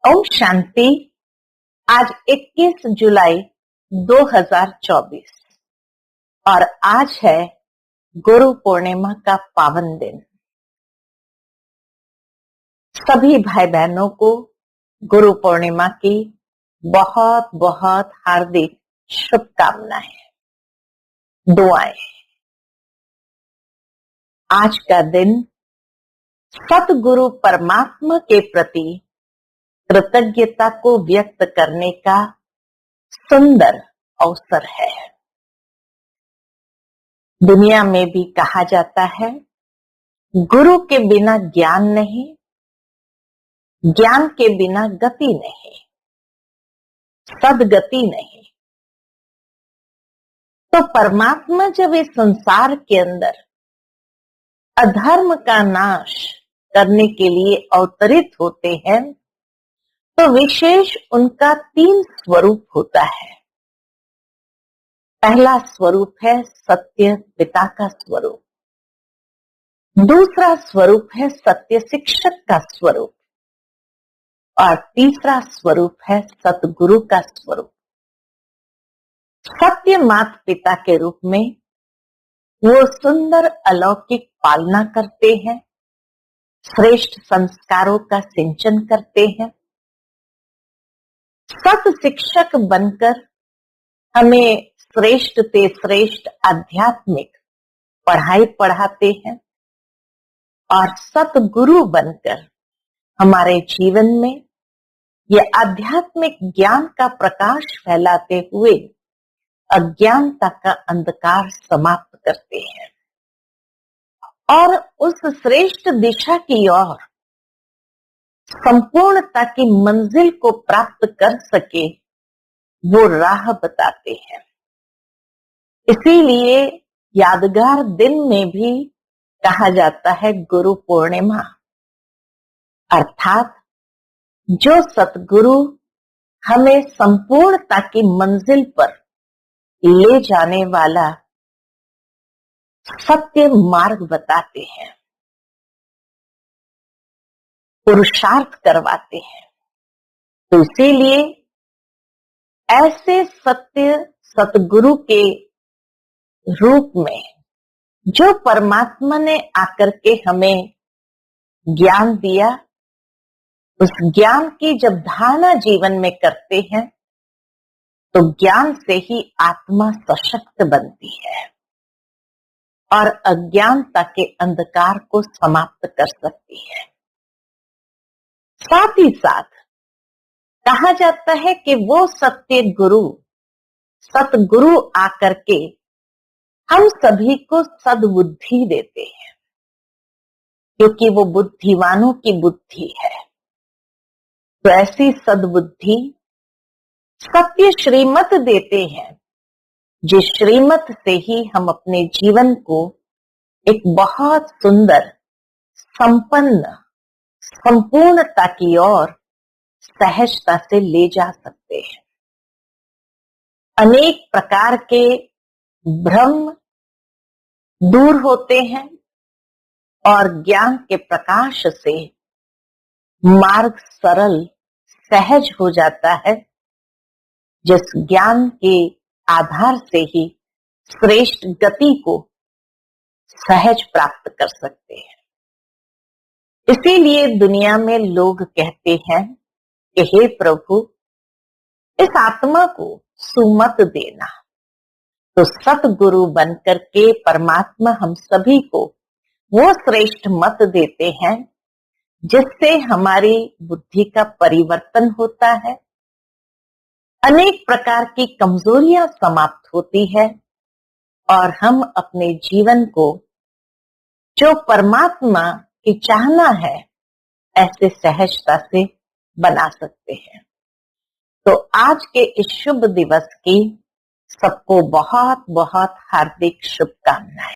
ओम शांति। आज 21 जुलाई 2024 और आज है गुरु पूर्णिमा का पावन दिन। सभी भाई बहनों को गुरु पूर्णिमा की बहुत बहुत हार्दिक शुभकामनाएं, दुआएं। आज का दिन सतगुरु परमात्मा के प्रति कृतज्ञता को व्यक्त करने का सुंदर अवसर है। दुनिया में भी कहा जाता है, गुरु के बिना ज्ञान नहीं, ज्ञान के बिना गति नहीं, सदगति नहीं। तो परमात्मा जब इस संसार के अंदर अधर्म का नाश करने के लिए अवतरित होते हैं, तो विशेष उनका 3 स्वरूप होता है। पहला स्वरूप है सत्य पिता का स्वरूप, दूसरा स्वरूप है सत्य शिक्षक का स्वरूप और तीसरा स्वरूप है सतगुरु का स्वरूप। सत्य माता पिता के रूप में वो सुंदर अलौकिक पालना करते हैं, श्रेष्ठ संस्कारों का सिंचन करते हैं। सत शिक्षक बनकर हमें श्रेष्ठ से श्रेष्ठ आध्यात्मिक पढ़ाई पढ़ाते हैं और सतगुरु बनकर हमारे जीवन में ये आध्यात्मिक ज्ञान का प्रकाश फैलाते हुए अज्ञानता का अंधकार समाप्त करते हैं और उस श्रेष्ठ दिशा की ओर संपूर्णता की मंजिल को प्राप्त कर सके वो राह बताते हैं। इसीलिए यादगार दिन में भी कहा जाता है गुरु पूर्णिमा, अर्थात जो सतगुरु हमें संपूर्णता की मंजिल पर ले जाने वाला सत्य मार्ग बताते हैं, पुरुषार्थ करवाते हैं। तो इसीलिए ऐसे सत्य सतगुरु के रूप में जो परमात्मा ने आकर के हमें ज्ञान दिया, उस ज्ञान की जब धारणा जीवन में करते हैं तो ज्ञान से ही आत्मा सशक्त बनती है और अज्ञानता के अंधकार को समाप्त कर सकती है। साथ ही साथ कहा जाता है कि वो सत्य गुरु सतगुरु आकर के हम सभी को सद्बुद्धि देते हैं, क्योंकि वो बुद्धिमानों की बुद्धि है। तो ऐसी सद्बुद्धि सत्य श्रीमत देते हैं, जिस श्रीमत से ही हम अपने जीवन को एक बहुत सुंदर संपन्न संपूर्णता की ओर सहजता से ले जा सकते हैं। अनेक प्रकार के भ्रम दूर होते हैं और ज्ञान के प्रकाश से मार्ग सरल सहज हो जाता है, जिस ज्ञान के आधार से ही श्रेष्ठ गति को सहज प्राप्त कर सकते हैं। इसीलिए दुनिया में लोग कहते हैं कि हे प्रभु, इस आत्मा को सुमत देना। तो सतगुरु बनकर के परमात्मा हम सभी को वो श्रेष्ठ मत देते हैं जिससे हमारी बुद्धि का परिवर्तन होता है, अनेक प्रकार की कमजोरियां समाप्त होती है और हम अपने जीवन को जो परमात्मा की चाहना है ऐसे सहजता से बना सकते हैं। तो आज के इस शुभ दिवस की सबको बहुत बहुत हार्दिक शुभकामनाएं।